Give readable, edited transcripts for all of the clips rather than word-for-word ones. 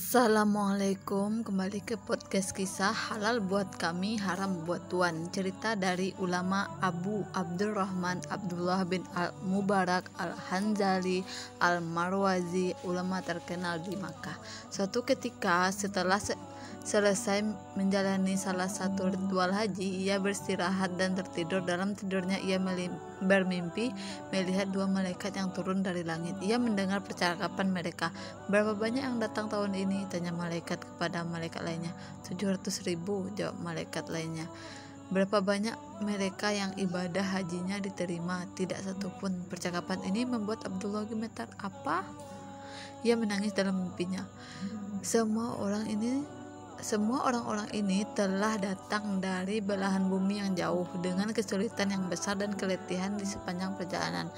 Assalamualaikum, kembali ke podcast kisah halal buat kami, haram buat tuan. Cerita dari ulama Abu Abdurrahman Abdullah bin Al-Mubarak Al-Hanzali Al-Marwazi, ulama terkenal di Makkah. Suatu ketika setelah selesai menjalani salah satu ritual haji, ia beristirahat dan tertidur. Dalam tidurnya ia bermimpi melihat dua malaikat yang turun dari langit. Ia mendengar percakapan mereka. "Berapa banyak yang datang tahun ini?" tanya malaikat kepada malaikat lainnya. 700.000, jawab malaikat lainnya. "Berapa banyak mereka yang ibadah hajinya diterima?" "Tidak satupun." Percakapan ini membuat Abdullah gemetar. Apa? Ia menangis dalam mimpinya. Semua orang-orang ini telah datang dari belahan bumi yang jauh dengan kesulitan yang besar dan keletihan di sepanjang perjalanan,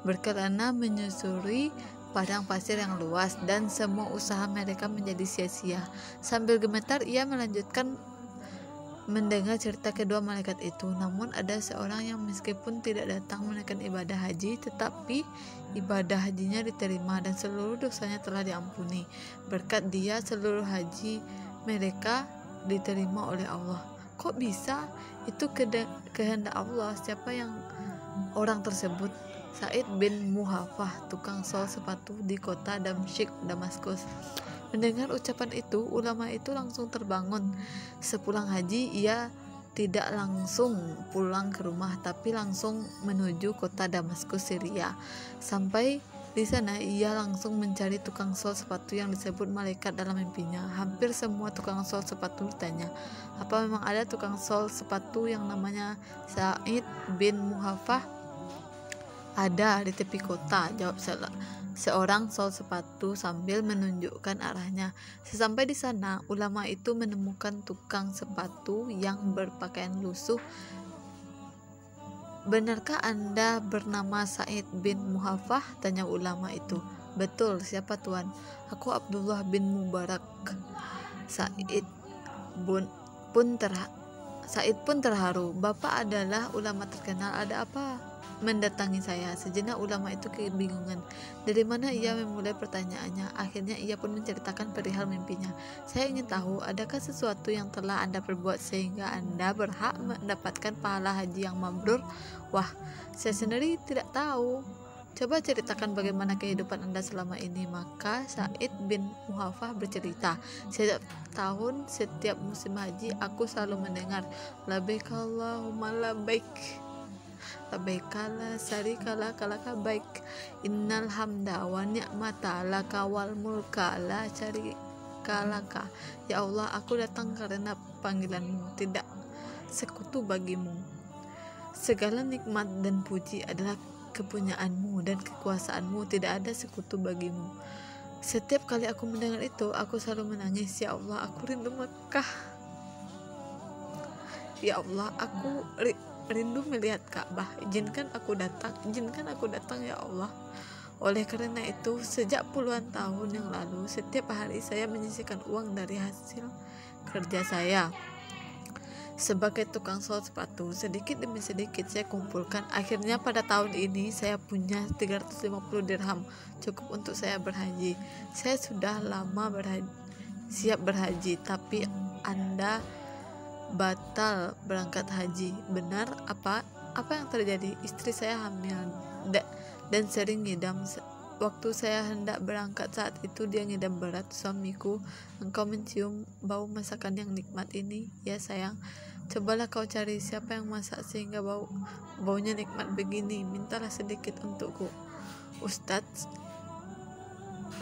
berkelana menyusuri padang pasir yang luas, dan semua usaha mereka menjadi sia-sia. Sambil gemetar ia melanjutkan mendengar cerita kedua malaikat itu. Namun ada seorang yang meskipun tidak datang menunaikan ibadah haji, tetapi ibadah hajinya diterima dan seluruh dosanya telah diampuni. Berkat dia seluruh haji mereka diterima oleh Allah. Kok bisa? Itu kehendak Allah. Siapa yang orang tersebut? Sa'id bin Muhafah, tukang sol sepatu di kota Damsyik, Damaskus. Mendengar ucapan itu, ulama itu langsung terbangun. Sepulang haji, ia tidak langsung pulang ke rumah, tapi langsung menuju kota Damaskus, Syria. Sampai di sana ia langsung mencari tukang sol sepatu yang disebut malaikat dalam mimpinya. Hampir semua tukang sol sepatu ditanya, "Apa memang ada tukang sol sepatu yang namanya Sa'id bin Muhafah?" "Ada di tepi kota," jawab seorang sol sepatu sambil menunjukkan arahnya. Sesampai di sana, ulama itu menemukan tukang sepatu yang berpakaian lusuh. "Benarkah Anda bernama Sa'id bin Muhafah?" tanya ulama itu. "Betul, siapa tuan?" "Aku Abdullah bin Mubarak." Sa'id pun terharu. "Bapak adalah ulama terkenal, ada apa mendatangi saya?" Sejenak ulama itu kebingungan. Dari mana ia memulai pertanyaannya. Akhirnya ia pun menceritakan perihal mimpinya. "Saya ingin tahu, adakah sesuatu yang telah Anda perbuat sehingga Anda berhak mendapatkan pahala haji yang mabrur?" "Wah, saya sendiri tidak tahu. Coba ceritakan bagaimana kehidupan Anda selama ini." Maka Sa'id bin Muhafah bercerita, "Setiap tahun, setiap musim haji, aku selalu mendengar, labbaik Allahumma labbaik, labbaik la syarika laka labbaik, innal hamda wa ni'mata laka wal mulka la syarika laka." Ya Allah, aku datang karena panggilanmu, tidak sekutu bagimu. Segala nikmat dan puji adalah kepunyaanmu dan kekuasaanmu, tidak ada sekutu bagimu. Setiap kali aku mendengar itu, aku selalu menangis. Ya Allah, aku rindu Mekah. Ya Allah, aku rindu melihat Ka'bah. Izinkan aku datang ya Allah. Oleh karena itu, sejak puluhan tahun yang lalu, setiap hari saya menyisihkan uang dari hasil kerja saya sebagai tukang sol sepatu. Sedikit demi sedikit saya kumpulkan. Akhirnya pada tahun ini saya punya 350 dirham, cukup untuk saya berhaji. Saya sudah lama siap berhaji, tapi Anda batal berangkat haji. Benar? Apa yang terjadi? Istri saya hamil dan sering ngidam. Waktu saya hendak berangkat saat itu dia ngidam berat. Suamiku, engkau mencium bau masakan yang nikmat ini? Ya sayang, cobalah kau cari siapa yang masak sehingga baunya nikmat begini. Mintalah sedikit untukku. Ustadz,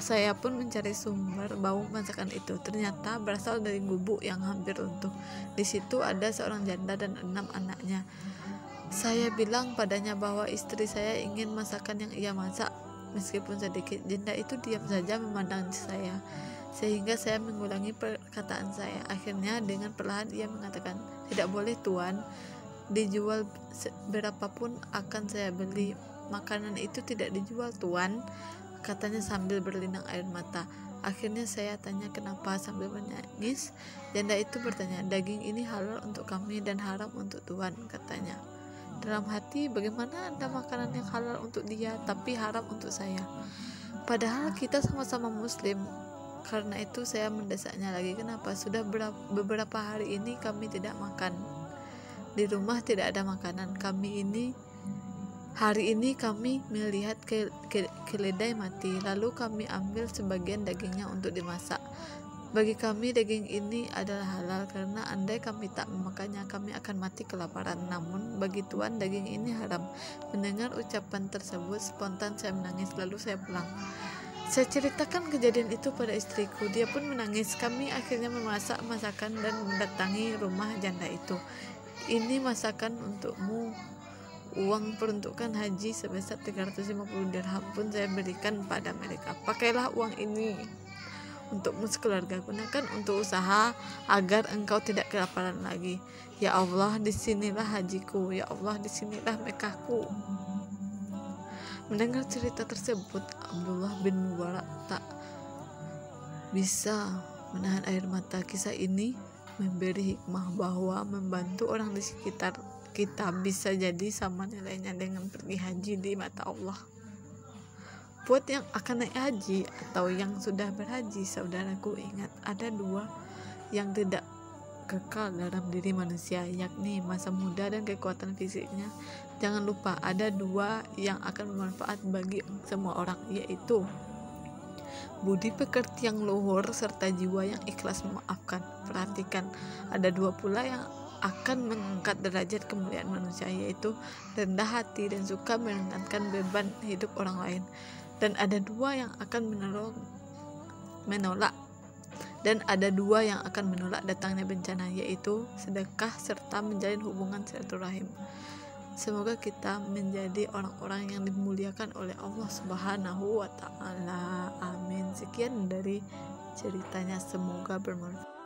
saya pun mencari sumber bau masakan itu. Ternyata berasal dari gubuk yang hampir runtuh. Di situ ada seorang janda dan 6 anaknya. Saya bilang padanya bahwa istri saya ingin masakan yang ia masak, meskipun sedikit. Janda itu diam saja memandang saya, sehingga saya mengulangi perkataan saya. Akhirnya dengan perlahan ia mengatakan, "Tidak boleh tuan, dijual berapapun akan saya beli." "Makanan itu tidak dijual tuan," katanya sambil berlinang air mata. Akhirnya saya tanya kenapa sambil menangis. Janda itu bertanya, "Daging ini halal untuk kami dan haram untuk tuan," katanya. Dalam hati, bagaimana ada makanan yang halal untuk dia tapi haram untuk saya? Padahal kita sama-sama muslim. Karena itu saya mendesaknya lagi. Kenapa? Sudah beberapa hari ini kami tidak makan. Di rumah tidak ada makanan. Hari ini kami melihat keledai mati, lalu kami ambil sebagian dagingnya untuk dimasak. Bagi kami daging ini adalah halal karena andai kami tak memakannya kami akan mati kelaparan. Namun bagi Tuhan daging ini haram. Mendengar ucapan tersebut spontan saya menangis, lalu saya pulang. Saya ceritakan kejadian itu pada istriku, dia pun menangis. Kami akhirnya memasak masakan dan mendatangi rumah janda itu. Ini masakan untukmu. Uang peruntukan haji sebesar 350 dirham pun saya berikan pada mereka. Pakailah uang ini untukmu sekeluarga, gunakan untuk usaha agar engkau tidak kelaparan lagi. Ya Allah, disinilah hajiku. Ya Allah, disinilah Mekahku. Mendengar cerita tersebut, Abdullah bin Mubarak tak bisa menahan air mata. Kisah ini memberi hikmah bahwa membantu orang di sekitar kita bisa jadi sama nilainya dengan pergi haji di mata Allah. Buat yang akan naik haji atau yang sudah berhaji, saudaraku, ingat ada dua yang tidak kekal dalam diri manusia, yakni masa muda dan kekuatan fisiknya. Jangan lupa ada dua yang akan bermanfaat bagi semua orang, yaitu budi pekerti yang luhur serta jiwa yang ikhlas memaafkan. Perhatikan, ada dua pula yang akan mengangkat derajat kemuliaan manusia, yaitu rendah hati dan suka meringankan beban hidup orang lain. Dan ada dua yang akan menolak datangnya bencana, yaitu sedekah serta menjalin hubungan silaturahim. Semoga kita menjadi orang-orang yang dimuliakan oleh Allah Subhanahu wa Ta'ala. Amin. Sekian dari ceritanya, semoga bermanfaat.